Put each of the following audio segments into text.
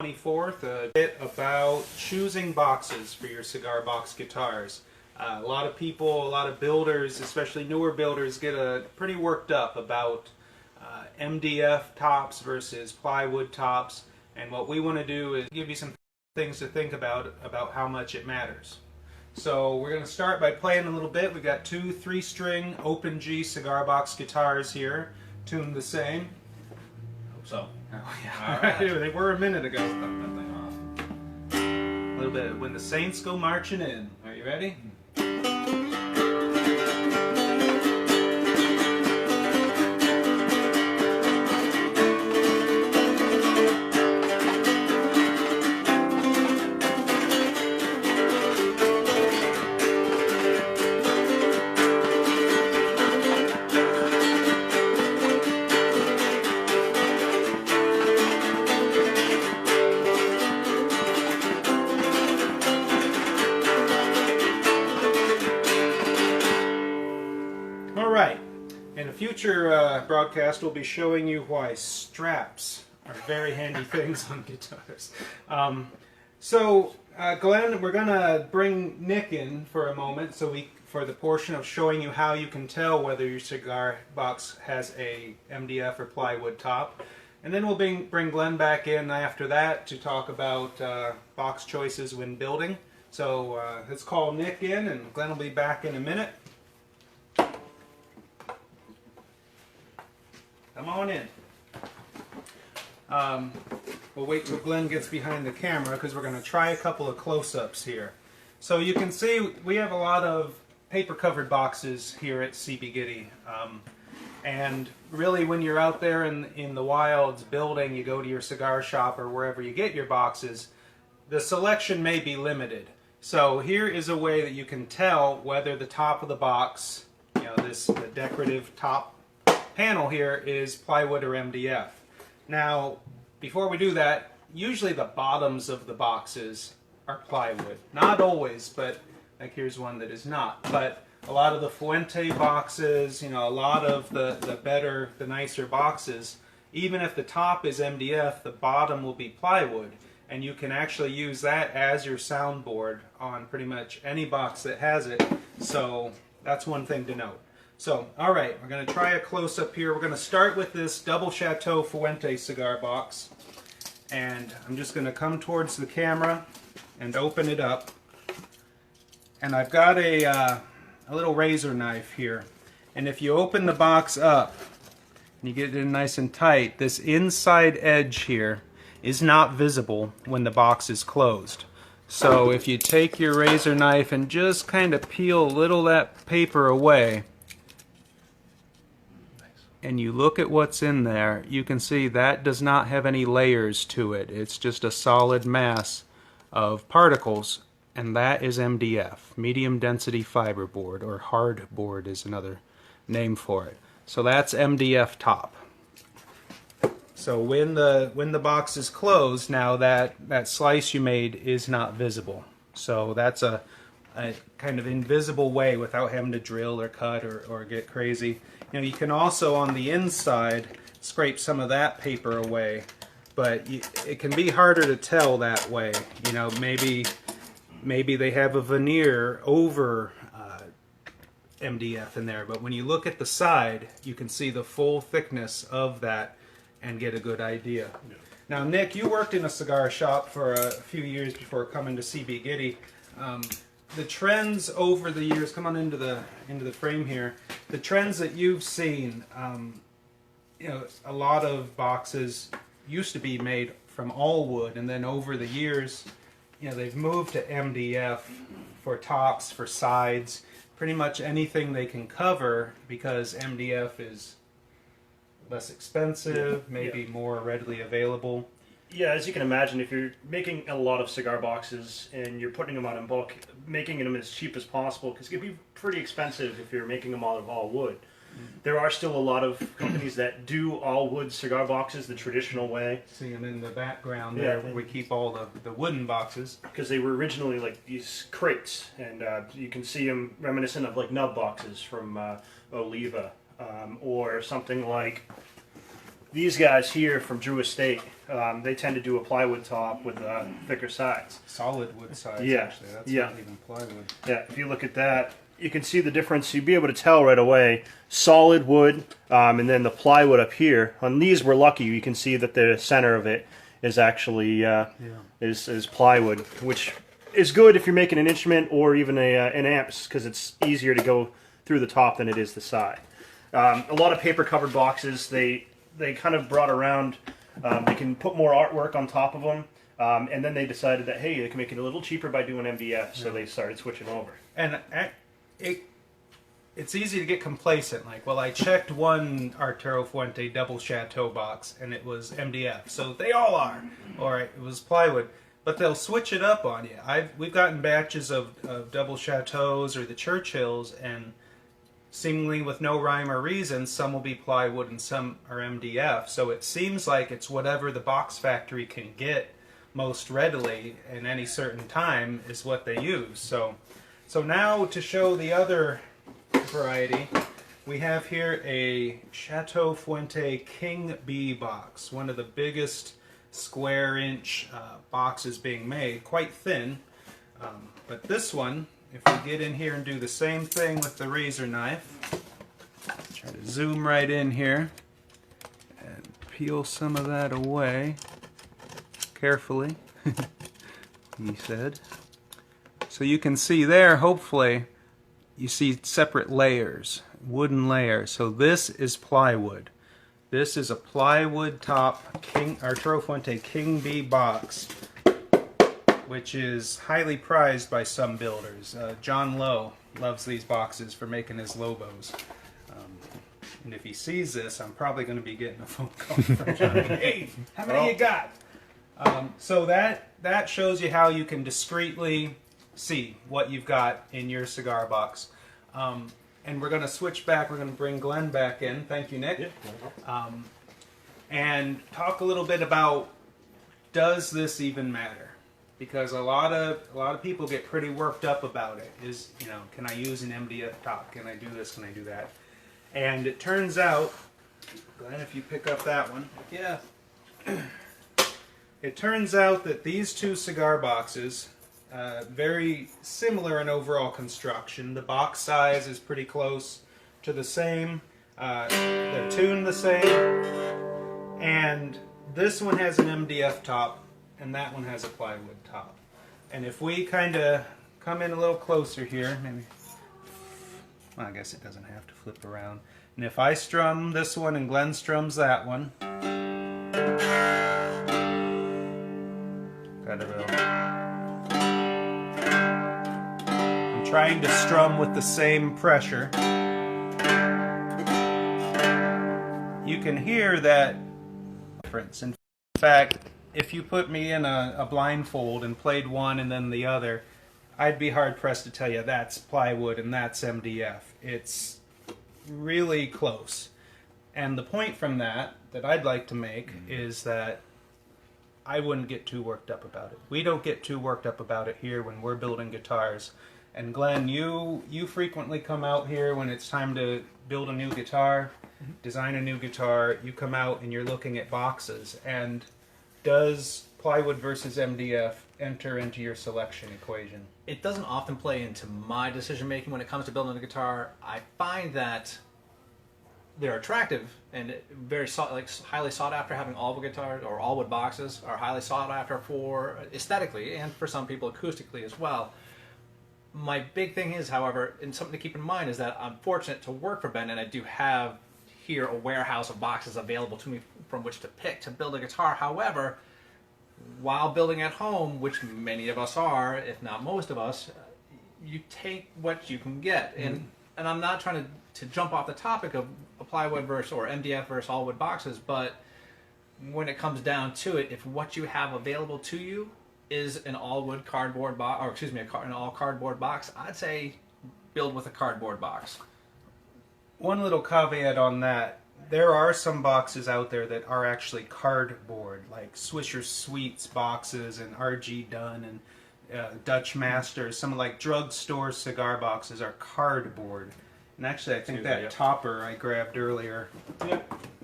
24th, a bit about choosing boxes for your cigar box guitars. A lot of people, a lot of builders, especially newer builders, get pretty worked up about MDF tops versus plywood tops, and what we want to do is give you some things to think about how much it matters. So we're going to start by playing a little bit. We've got two 3-string open G cigar box guitars here, tuned the same. Hope so. Oh, yeah. All right. They were a minute ago. A little bit when the Saints go marching in. Are you ready? In a future broadcast, we'll be showing you why straps are very handy things on guitars. Glenn, we're going to bring Nick in for a moment for the portion of showing you how you can tell whether your cigar box has a MDF or plywood top. And then we'll bring Glenn back in after that to talk about box choices when building. So let's call Nick in, and Glenn will be back in a minute. Come on in. We'll wait till Glenn gets behind the camera because we're going to try a couple of close-ups here. So you can see we have a lot of paper-covered boxes here at CB Giddy. And really when you're out there in the wilds building, you go to your cigar shop or wherever you get your boxes, the selection may be limited. So here is a way that you can tell whether the top of the box, the decorative top panel here, is plywood or MDF. Now, before we do that, usually the bottoms of the boxes are plywood. Not always, but like here's one that is not. But a lot of the Fuente boxes, a lot of the nicer boxes, even if the top is MDF, the bottom will be plywood. And you can actually use that as your soundboard on pretty much any box that has it. So that's one thing to note. So, alright, we're going to try a close-up here. We're going to start with this Double Chateau Fuente cigar box. And I'm just going to come towards the camera and open it up. And I've got a little razor knife here. And if you open the box up, and you get it in nice and tight, this inside edge here is not visible when the box is closed. So if you take your razor knife and just kind of peel a little of that paper away, and you look at what's in there, you can see that does not have any layers to it. It's just a solid mass of particles, and that is MDF, medium density fiberboard, or hardboard is another name for it. So that's MDF top. So when the box is closed, now that slice you made is not visible. So that's a kind of invisible way without having to drill or cut or get crazy. You can also on the inside scrape some of that paper away, but it can be harder to tell that way. Maybe they have a veneer over MDF in there, but when you look at the side, you can see the full thickness of that and get a good idea. Yeah. Now, Nick, you worked in a cigar shop for a few years before coming to CB Giddy. The trends over the years, come on into the frame here, the trends that you've seen, a lot of boxes used to be made from all wood, and then over the years, they've moved to MDF for tops, for sides, pretty much anything they can cover, because MDF is less expensive, maybe more readily available. Yeah, as you can imagine, if you're making a lot of cigar boxes and you're putting them out in bulk, making them as cheap as possible, because it can be pretty expensive if you're making them out of all wood. There are still a lot of companies that do all wood cigar boxes the traditional way. See them in the background there, where we keep all the wooden boxes. Because they were originally like these crates, and you can see them reminiscent of like nub boxes from Oliva, or something like These guys here from Drew Estate, they tend to do a plywood top with thicker sides. Solid wood sides, Yeah. actually. That's not even plywood. Yeah, if you look at that, you can see the difference. You'd be able to tell right away. Solid wood, and then the plywood up here. On these, we're lucky. You can see that the center of it is actually is plywood, which is good if you're making an instrument or even an amps, because it's easier to go through the top than it is the side. A lot of paper covered boxes, they kind of brought around, they can put more artwork on top of them, and then they decided that, hey, they can make it a little cheaper by doing MDF, so they started switching over. And it's easy to get complacent. Like, well, I checked one Arturo Fuente double chateau box, and it was MDF, so they all are. Or it was plywood. But they'll switch it up on you. We've gotten batches of double chateaus or the Churchills, and seemingly with no rhyme or reason, some will be plywood and some are MDF. So it seems like it's whatever the box factory can get most readily in any certain time is what they use. So now to show the other variety, we have here a Chateau Fuente King Bee box, one of the biggest square inch boxes being made, quite thin. But this one, if we get in here and do the same thing with the razor knife, try to zoom right in here and peel some of that away carefully, he said. So you can see there, hopefully, you see separate layers, wooden layers. So this is plywood. This is a plywood top Arturo Fuente King Bee box, which is highly prized by some builders. John Lowe loves these boxes for making his Lobos. And if he sees this, I'm probably going to be getting a phone call from John. Hey, how many you got? So that shows you how you can discreetly see what you've got in your cigar box. And we're going to switch back. We're going to bring Glenn back in. Thank you, Nick. Yeah. And talk a little bit about, does this even matter? Because a lot of people get pretty worked up about it. Is, you know, can I use an MDF top? Can I do this? Can I do that? And it turns out, Glenn, if you pick up that one, Yeah. it turns out that these two cigar boxes, very similar in overall construction. The box size is pretty close to the same. They're tuned the same. And this one has an MDF top, and that one has a plywood top. And if we kind of come in a little closer here, maybe, well, I guess it doesn't have to flip around. And if I strum this one and Glenn strums that one, kind of I'm trying to strum with the same pressure. You can hear that difference. In fact, if you put me in a blindfold and played one and then the other, I'd be hard pressed to tell you that's plywood and that's MDF. It's really close. And the point from that I'd like to make is that I wouldn't get too worked up about it. We don't get too worked up about it here when we're building guitars. And Glenn, you frequently come out here when it's time to build a new guitar, design a new guitar. You come out and you're looking at boxes. And does plywood versus MDF enter into your selection equation? It doesn't often play into my decision making when it comes to building a guitar. I find that they're attractive and very highly sought after. Having all wood guitars or all wood boxes are highly sought after for aesthetically and for some people acoustically as well. My big thing is, however, and something to keep in mind, is that I'm fortunate to work for Ben, and I do have here a warehouse of boxes available to me from which to pick to build a guitar. However, while building at home, which many of us are, if not most of us, you take what you can get. And I'm not trying to jump off the topic of plywood versus or MDF versus all wood boxes, but when it comes down to it, if what you have available to you is an all wood cardboard box, or excuse me, an all cardboard box, I'd say build with a cardboard box. One little caveat on that, there are some boxes out there that are actually cardboard, like Swisher Sweets boxes and RG Dunn and Dutch Masters. Some like drugstore cigar boxes are cardboard. And actually I think that topper I grabbed earlier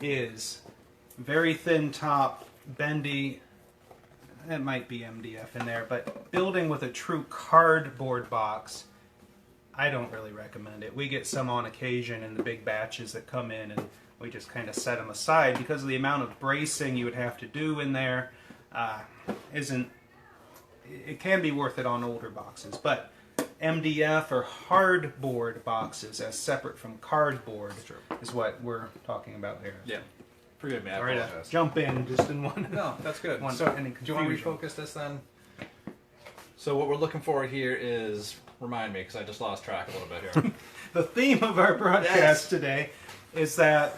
is very thin top, bendy. It might be MDF in there, but building with a true cardboard box, I don't really recommend it. We get some on occasion in the big batches that come in, and we just kind of set them aside because of the amount of bracing you would have to do in there. It can be worth it on older boxes, but MDF or hardboard boxes as separate from cardboard is what we're talking about here. Yeah. Forgive me, I Sorry to apologize. jump in just in one. No, that's good. One, So, any do you want to confusion. refocus this then? So what we're looking for here is, remind me, because I just lost track a little bit here. The theme of our broadcast today is that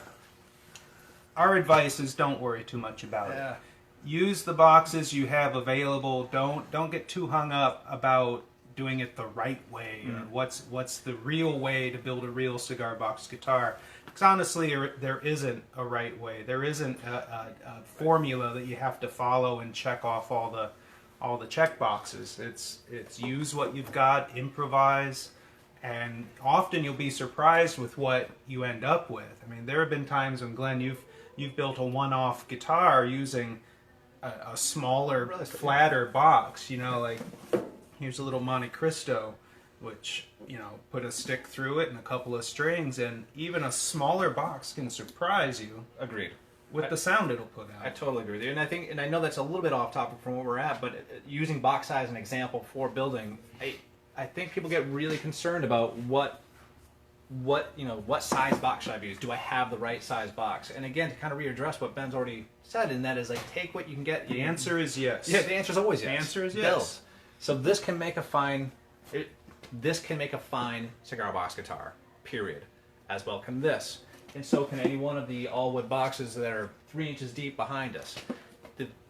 our advice is don't worry too much about it. Use the boxes you have available. Don't get too hung up about doing it the right way or what's the real way to build a real cigar box guitar. Because honestly, there isn't a right way. There isn't a formula that you have to follow and check off all the check boxes. It's use what you've got, improvise, and often you'll be surprised with what you end up with. I mean, there have been times when, Glenn, you've built a one-off guitar using a smaller, flatter box. You know, like here's a little Monte Cristo, which, you know, put a stick through it and a couple of strings, and even a smaller box can surprise you. Agreed. With the sound it'll put out. I totally agree with you, and I know that's a little bit off topic from where we're at, but using box size as an example for building, I think people get really concerned about what size box should I use? Do I have the right size box? And again, to kind of readdress what Ben's already said, and that is like take what you can get. The answer is yes. Yeah, the answer is always yes. The answer is yes. Build. So this can make a fine cigar box guitar. Period. As well can this. And so can any one of the all-wood boxes that are 3 inches deep behind us.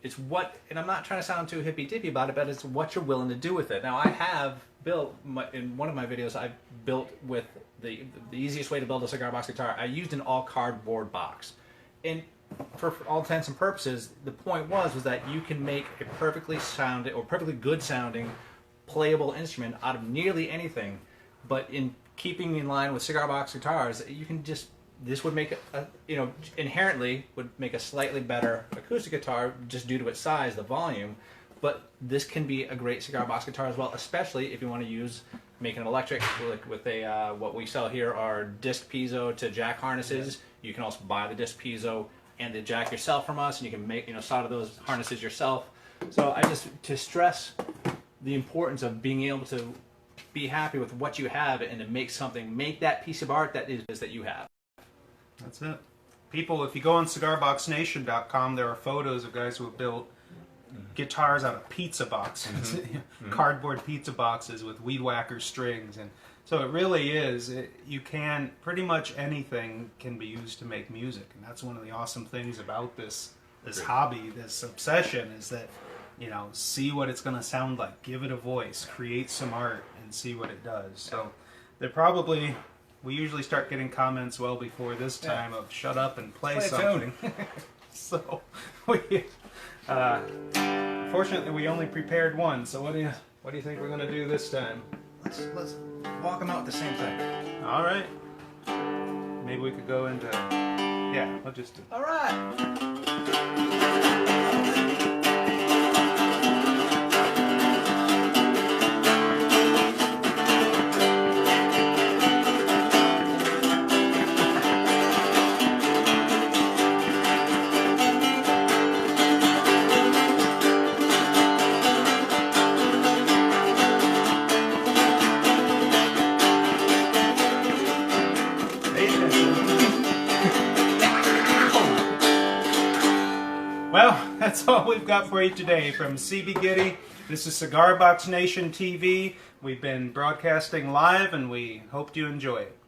It's what, and I'm not trying to sound too hippy-dippy about it, but it's what you're willing to do with it. Now, I have built, in one of my videos, I've built with the easiest way to build a cigar box guitar. I used an all-cardboard box. And for all intents and purposes, the point was that you can make a perfectly good-sounding, playable instrument out of nearly anything, but in keeping in line with cigar box guitars, you can just, this would make inherently would make a slightly better acoustic guitar just due to its size, the volume, but this can be a great cigar box guitar as well, especially if you want to make an electric, like with a, what we sell here are disc piezo to jack harnesses. You can also buy the disc piezo and the jack yourself from us, and you can make, solder those harnesses yourself. So to stress the importance of being able to be happy with what you have and to make that piece of art that you have. That's it. People, if you go on cigarboxnation.com, there are photos of guys who have built guitars out of pizza boxes, cardboard pizza boxes with weed whacker strings, and so it really is. Pretty much anything can be used to make music, and that's one of the awesome things about this hobby, this obsession, is that see what it's going to sound like, give it a voice, create some art, and see what it does. So we usually start getting comments well before this time of shut up and play something. So fortunately we only prepared one. So what do you think we're going to do this time? Let's walk them out with the same thing. All right. Maybe we could go into we'll just do. All right. Well, that's all we've got for you today from CB Giddy. This is Cigar Box Nation TV. We've been broadcasting live, and we hope you enjoy it.